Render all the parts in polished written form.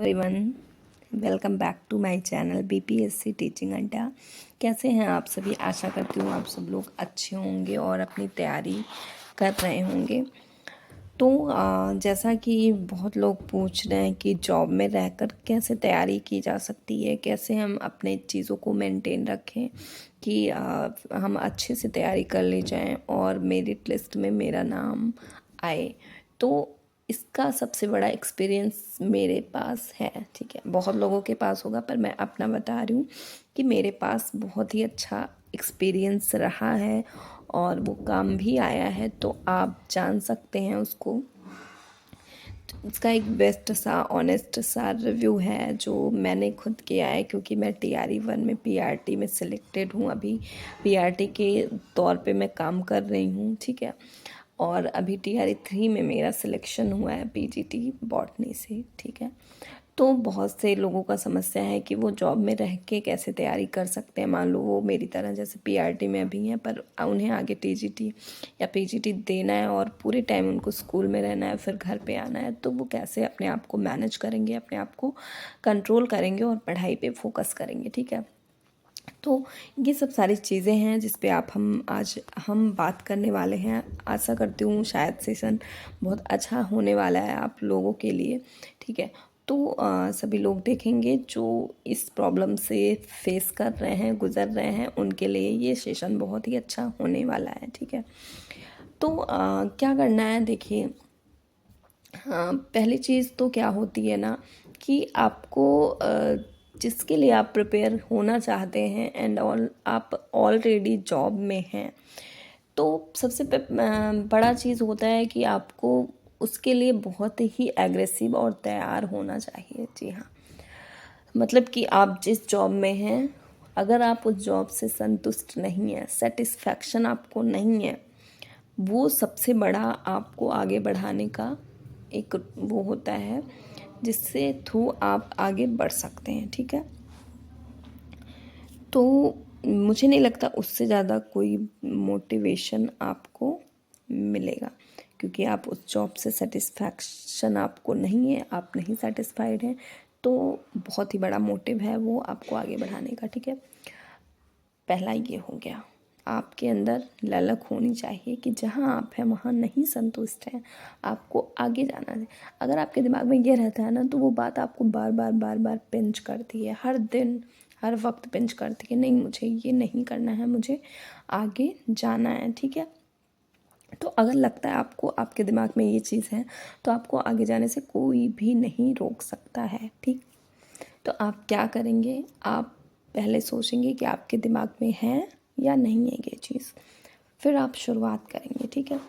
Everyone, welcome back to my channel BPSC teaching Adda. कैसे हैं आप सभी? आशा करती हूँ आप सब लोग अच्छे होंगे और अपनी तैयारी कर रहे होंगे। तो जैसा कि बहुत लोग पूछ रहे हैं कि जॉब में रहकर कैसे तैयारी की जा सकती है, कैसे हम अपने चीज़ों को मेंटेन रखें कि हम अच्छे से तैयारी कर ले जाएं और मेरिट लिस्ट में मेरा नाम आए। तो इसका सबसे बड़ा एक्सपीरियंस मेरे पास है, ठीक है। बहुत लोगों के पास होगा पर मैं अपना बता रही हूँ कि मेरे पास बहुत ही अच्छा एक्सपीरियंस रहा है और वो काम भी आया है, तो आप जान सकते हैं उसको। तो इसका एक बेस्ट सा ऑनेस्ट सा रिव्यू है जो मैंने खुद किया है, क्योंकि मैं TRE 1 में PRT में सिलेक्टेड हूँ। अभी PRT के तौर पे मैं काम कर रही हूँ, ठीक है। और अभी TRE 3 में मेरा सिलेक्शन हुआ है PGT बॉटनी से, ठीक है। तो बहुत से लोगों का समस्या है कि वो जॉब में रह के कैसे तैयारी कर सकते हैं। मान लो वो मेरी तरह जैसे PRT में अभी हैं, पर उन्हें आगे TGT या PGT देना है और पूरे टाइम उनको स्कूल में रहना है, फिर घर पे आना है, तो वो कैसे अपने आप को मैनेज करेंगे, अपने आप को कंट्रोल करेंगे और पढ़ाई पे फोकस करेंगे, ठीक है। तो ये सब सारी चीज़ें हैं जिस पे आज हम बात करने वाले हैं। आशा करती हूँ शायद सेशन बहुत अच्छा होने वाला है आप लोगों के लिए, ठीक है। तो सभी लोग देखेंगे जो इस प्रॉब्लम से फेस कर रहे हैं, गुजर रहे हैं, उनके लिए ये सेशन बहुत ही अच्छा होने वाला है, ठीक है। तो क्या करना है, देखिए। हाँ, पहली चीज़ तो क्या होती है ना कि आपको जिसके लिए आप प्रिपेयर होना चाहते हैं एंड ऑल, आप ऑलरेडी जॉब में हैं, तो सबसे बड़ा चीज़ होता है कि आपको उसके लिए बहुत ही एग्रेसिव और तैयार होना चाहिए। जी हाँ, मतलब कि आप जिस जॉब में हैं, अगर आप उस जॉब से संतुष्ट नहीं हैं, सेटिस्फैक्शन आपको नहीं है, वो सबसे बड़ा आपको आगे बढ़ाने का एक वो होता है जिससे थ्रू आप आगे बढ़ सकते हैं, ठीक है। तो मुझे नहीं लगता उससे ज़्यादा कोई मोटिवेशन आपको मिलेगा, क्योंकि आप उस जॉब से सेटिस्फैक्शन आपको नहीं है, आप नहीं सेटिस्फाइड हैं, तो बहुत ही बड़ा मोटिव है वो आपको आगे बढ़ाने का, ठीक है। पहला ये हो गया। आपके अंदर ललक होनी चाहिए कि जहाँ आप हैं वहाँ नहीं संतुष्ट हैं, आपको आगे जाना है। अगर आपके दिमाग में ये रहता है ना, तो वो बात आपको बार बार पिंच करती है, हर दिन हर वक्त पिंच करती है, नहीं मुझे ये नहीं करना है, मुझे आगे जाना है, ठीक है। तो अगर लगता है आपको, आपके दिमाग में ये चीज़ है, तो आपको आगे जाने से कोई भी नहीं रोक सकता है, ठीक। तो आप क्या करेंगे, आप पहले सोचेंगे कि आपके दिमाग में है या नहीं है ये चीज़, फिर आप शुरुआत करेंगे, ठीक है।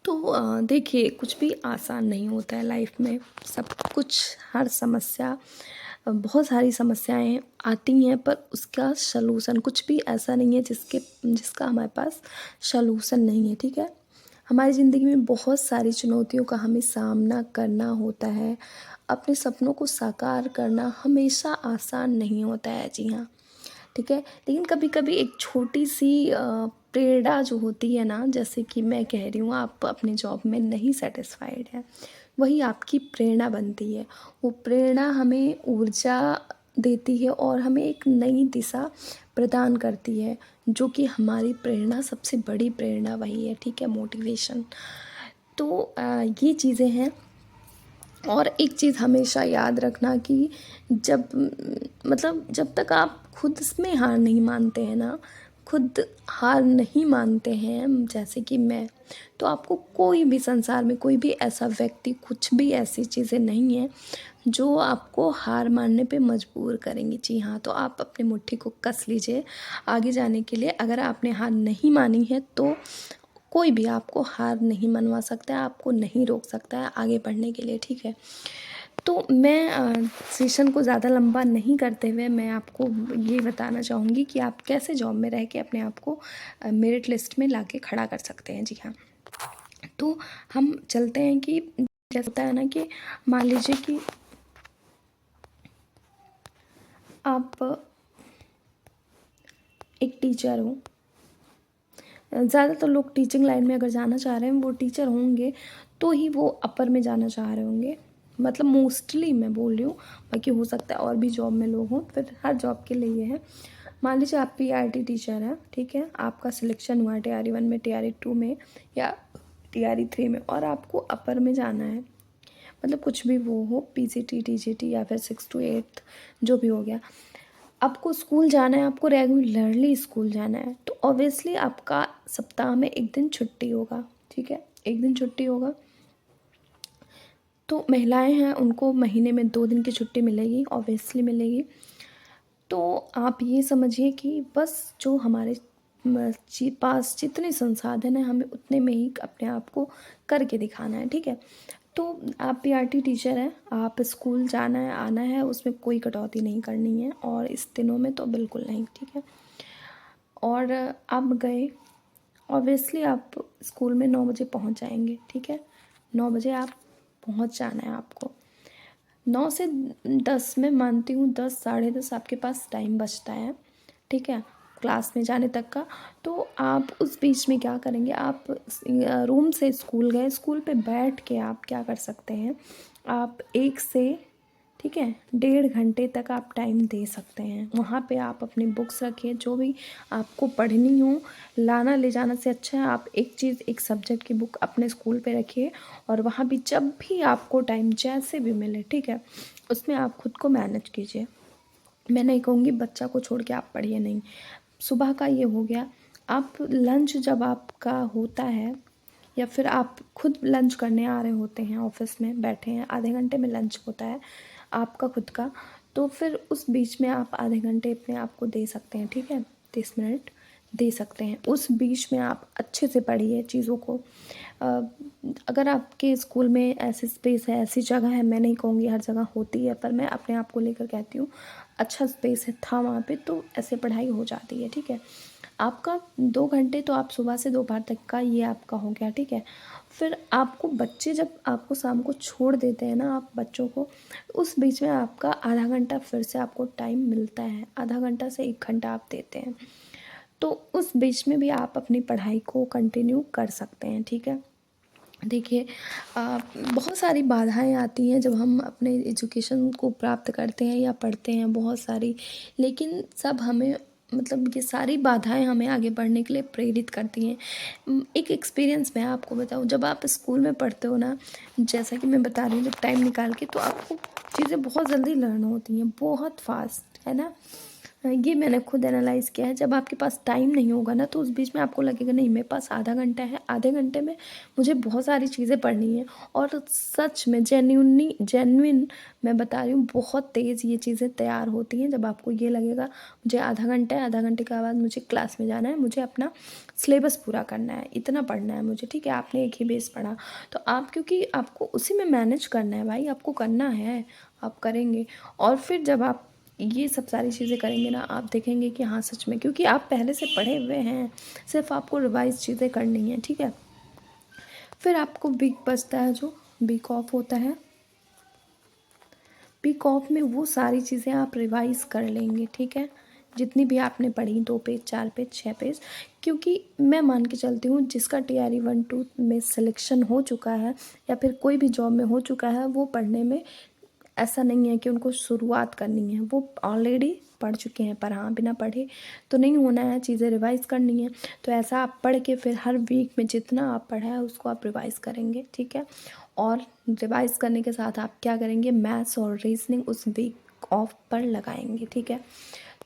तो देखिए, कुछ भी आसान नहीं होता है लाइफ में, सब कुछ, हर समस्या, बहुत सारी समस्याएं आती हैं, पर उसका सलूशन कुछ भी ऐसा नहीं है जिसका हमारे पास सलूशन नहीं है, ठीक है। हमारी ज़िंदगी में बहुत सारी चुनौतियों का हमें सामना करना होता है। अपने सपनों को साकार करना हमेशा आसान नहीं होता है, जी हाँ, ठीक है। लेकिन कभी कभी एक छोटी सी प्रेरणा जो होती है ना, जैसे कि मैं कह रही हूँ आप अपने जॉब में नहीं सेटिस्फाइड है, वही आपकी प्रेरणा बनती है। वो प्रेरणा हमें ऊर्जा देती है और हमें एक नई दिशा प्रदान करती है, जो कि हमारी प्रेरणा, सबसे बड़ी प्रेरणा वही है, ठीक है, मोटिवेशन। तो ये चीज़ें हैं। और एक चीज़ हमेशा याद रखना कि जब तक आप खुद में हार नहीं मानते हैं ना, खुद हार नहीं मानते हैं, जैसे कि मैं, तो आपको कोई भी संसार में कोई भी ऐसा व्यक्ति, कुछ भी ऐसी चीज़ें नहीं है जो आपको हार मानने पे मजबूर करेंगी। जी हाँ, तो आप अपनी मुट्ठी को कस लीजिए आगे जाने के लिए। अगर आपने हार नहीं मानी है तो कोई भी आपको हार नहीं मनवा सकता है, आपको नहीं रोक सकता है आगे बढ़ने के लिए, ठीक है। तो मैं सेशन को ज़्यादा लंबा नहीं करते हुए मैं आपको ये बताना चाहूँगी कि आप कैसे जॉब में रह के अपने आप को मेरिट लिस्ट में लाके खड़ा कर सकते हैं। जी हाँ, तो हम चलते हैं कि जैसा होता है ना कि मान लीजिए कि आप एक टीचर हो। ज़्यादातर लोग टीचिंग लाइन में अगर जाना चाह रहे हैं, वो टीचर होंगे तो ही वो अपर में जाना चाह रहे होंगे, मतलब मोस्टली मैं बोल रही हूँ, बाकी हो सकता है और भी जॉब में लोग हों, फिर हर जॉब के लिए ये है। मान लीजिए आप PRT टीचर हैं, ठीक है, आपका सिलेक्शन हुआ TRE 1 में, TRE 2 में या TRE 3 में, और आपको अपर में जाना है, मतलब कुछ भी वो हो, PGT TGT या फिर 6 to 8 जो भी हो गया, आपको स्कूल जाना है, आपको रेगुलरली स्कूल जाना है, तो ऑब्वियसली आपका सप्ताह में एक दिन छुट्टी होगा, ठीक है, एक दिन छुट्टी होगा। तो महिलाएं हैं, उनको महीने में 2 दिन की छुट्टी मिलेगी, ऑब्वियसली मिलेगी। तो आप ये समझिए कि बस जो हमारे पास जितने संसाधन हैं, हमें उतने में ही अपने आप को करके दिखाना है, ठीक है। तो आप PRT टीचर हैं, आप स्कूल जाना है, आना है, उसमें कोई कटौती नहीं करनी है, और इस दिनों में तो बिल्कुल नहीं, ठीक है। और आप गए, ऑब्वियसली आप स्कूल में 9 बजे पहुंच जाएंगे, ठीक है, 9 बजे आप पहुंच जाना है आपको। 9 से 10 मैं मानती हूँ, 10 साढ़े 10 आपके पास टाइम बचता है, ठीक है, क्लास में जाने तक का। तो आप उस बीच में क्या करेंगे, आप रूम से स्कूल गए, स्कूल पे बैठ के आप क्या कर सकते हैं, आप 1 से, ठीक है, 1.5 घंटे तक आप टाइम दे सकते हैं। वहाँ पे आप अपनी बुक्स रखिए, जो भी आपको पढ़नी हो, लाना ले जाना से अच्छा है आप एक चीज़, एक सब्जेक्ट की बुक अपने स्कूल पे रखिए, और वहाँ भी जब भी आपको टाइम जैसे भी मिले, ठीक है, उसमें आप खुद को मैनेज कीजिए। मैं नहीं कहूँगी बच्चा को छोड़ के आप पढ़िए, नहीं। सुबह का ये हो गया, आप लंच जब आपका होता है, या फिर आप खुद लंच करने आ रहे होते हैं, ऑफिस में बैठे हैं, आधे घंटे में लंच होता है आपका खुद का, तो फिर उस बीच में आप आधे घंटे अपने आप को दे सकते हैं, ठीक है, 30 मिनट दे सकते हैं। उस बीच में आप अच्छे से पढ़िए चीज़ों को। अगर आपके स्कूल में ऐसी स्पेस है, ऐसी जगह है, मैं नहीं कहूँगी हर जगह होती है, पर मैं अपने आप को लेकर कहती हूँ, अच्छा स्पेस है था वहाँ पे, तो ऐसे पढ़ाई हो जाती है, ठीक है। आपका 2 घंटे तो आप सुबह से दोपहर तक का ये आपका हो गया, ठीक है। फिर आपको बच्चे जब आपको शाम को छोड़ देते हैं ना आप बच्चों को, उस बीच में आपका आधा घंटा फिर से आपको टाइम मिलता है, आधा घंटा से 1 घंटा आप देते हैं, तो उस बीच में भी आप अपनी पढ़ाई को कंटिन्यू कर सकते हैं, ठीक है। देखिए, बहुत सारी बाधाएं आती हैं जब हम अपने एजुकेशन को प्राप्त करते हैं या पढ़ते हैं, बहुत सारी, लेकिन सब हमें, मतलब ये सारी बाधाएं हमें आगे बढ़ने के लिए प्रेरित करती हैं। एक एक्सपीरियंस मैं आपको बताऊं, जब आप स्कूल में पढ़ते हो ना, जैसा कि मैं बता रही हूँ, जब टाइम निकाल के, तो आपको चीज़ें बहुत जल्दी लर्न होती हैं, बहुत फास्ट, है ना। ये मैंने खुद एनालाइज़ किया है। जब आपके पास टाइम नहीं होगा ना, तो उस बीच में आपको लगेगा नहीं मेरे पास आधा घंटा है, आधे घंटे में मुझे बहुत सारी चीज़ें पढ़नी है, और सच में जेन्युइन मैं बता रही हूँ, बहुत तेज़ ये चीज़ें तैयार होती हैं जब आपको ये लगेगा मुझे आधा घंटा है, आधा घंटे के बाद मुझे क्लास में जाना है, मुझे अपना सिलेबस पूरा करना है, इतना पढ़ना है मुझे, ठीक है। आपने एक ही बेस पढ़ा, तो आप, क्योंकि आपको उसी में मैनेज करना है भाई, आपको करना है, आप करेंगे। और फिर जब आप ये सब सारी चीज़ें करेंगे ना, आप देखेंगे कि हाँ सच में, क्योंकि आप पहले से पढ़े हुए हैं, सिर्फ आपको रिवाइज चीज़ें करनी है, ठीक है। फिर आपको वीक बचता है, जो वीक ऑफ होता है, वीक ऑफ में वो सारी चीज़ें आप रिवाइज कर लेंगे, ठीक है, जितनी भी आपने पढ़ी, 2 पेज, 4 पेज, 6 पेज। क्योंकि मैं मान के चलती हूँ, जिसका TRE 1 2 में सिलेक्शन हो चुका है, या फिर कोई भी जॉब में हो चुका है, वो पढ़ने में ऐसा नहीं है कि उनको शुरुआत करनी है, वो ऑलरेडी पढ़ चुके हैं। पर हाँ, बिना पढ़े तो नहीं होना है, चीज़ें रिवाइज करनी है। तो ऐसा आप पढ़ के फिर हर वीक में जितना आप पढ़ा है उसको आप रिवाइज करेंगे, ठीक है। और रिवाइज करने के साथ आप क्या करेंगे, मैथ्स और रीजनिंग उस वीक ऑफ पर लगाएंगे, ठीक है।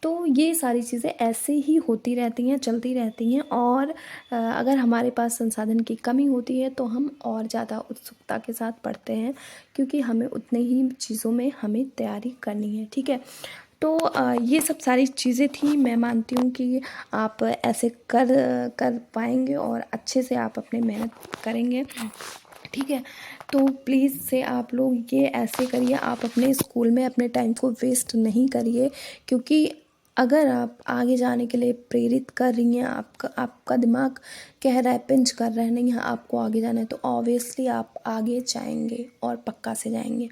तो ये सारी चीज़ें ऐसे ही होती रहती हैं, चलती रहती हैं। और अगर हमारे पास संसाधन की कमी होती है, तो हम और ज़्यादा उत्सुकता के साथ पढ़ते हैं, क्योंकि हमें उतने ही चीज़ों में हमें तैयारी करनी है, ठीक है। तो ये सब सारी चीज़ें थी। मैं मानती हूँ कि आप ऐसे कर कर पाएंगे, और अच्छे से आप अपने मेहनत करेंगे, ठीक है। तो प्लीज़ से आप लोग ये ऐसे करिए, आप अपने स्कूल में अपने टाइम को वेस्ट नहीं करिए, क्योंकि अगर आप आगे जाने के लिए प्रेरित कर रही हैं, आपका दिमाग कह रहा है, पिंच कर रहा है, नहीं हाँ आपको आगे जाना है, तो ऑब्वियसली आप आगे जाएंगे, और पक्का से जाएंगे।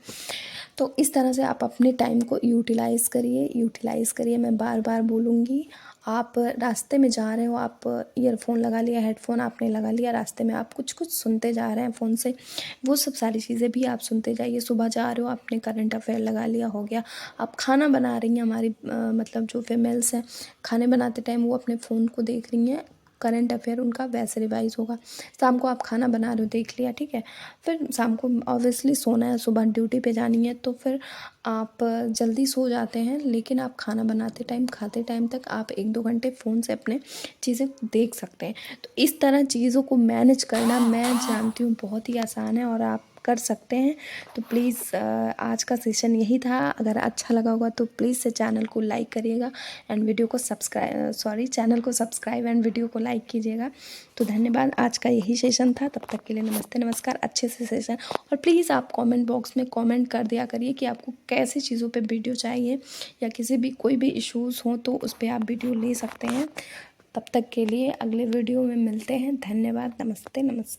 तो इस तरह से आप अपने टाइम को यूटिलाइज़ करिए, मैं बार बार बोलूँगी। आप रास्ते में जा रहे हो, आप ईयरफोन लगा लिया, हेडफोन आपने लगा लिया, रास्ते में आप कुछ कुछ सुनते जा रहे हैं फ़ोन से, वो सब सारी चीज़ें भी आप सुनते जाइए। सुबह जा रहे हो, आपने करंट अफेयर लगा लिया, हो गया। आप खाना बना रही हैं, हमारी मतलब जो फीमेल्स हैं, खाने बनाते टाइम वो अपने फ़ोन को देख रही हैं, करंट अफेयर उनका वैसे रिवाइज़ होगा। शाम को आप खाना बना रहे हो, देख लिया, ठीक है। फिर शाम को ऑब्वियसली सोना है, सुबह ड्यूटी पे जानी है, तो फिर आप जल्दी सो जाते हैं, लेकिन आप खाना बनाते टाइम, खाते टाइम तक आप 1-2 घंटे फ़ोन से अपने चीज़ें देख सकते हैं। तो इस तरह चीज़ों को मैनेज करना मैं जानती हूँ बहुत ही आसान है और आप कर सकते हैं। तो प्लीज़ आज का सेशन यही था। अगर अच्छा लगा होगा तो प्लीज़ से चैनल को लाइक करिएगा एंड वीडियो को चैनल को सब्सक्राइब एंड वीडियो को लाइक कीजिएगा। तो धन्यवाद, आज का यही सेशन था। तब तक के लिए नमस्ते, नमस्कार, अच्छे से सेशन। और प्लीज़ आप कमेंट बॉक्स में कमेंट कर दिया करिए कि आपको कैसी चीज़ों पे वीडियो चाहिए, या किसी भी कोई भी इश्यूज़ हों तो उस पर आप वीडियो ले सकते हैं। तब तक के लिए अगले वीडियो में मिलते हैं। धन्यवाद, नमस्ते, नमस्कार।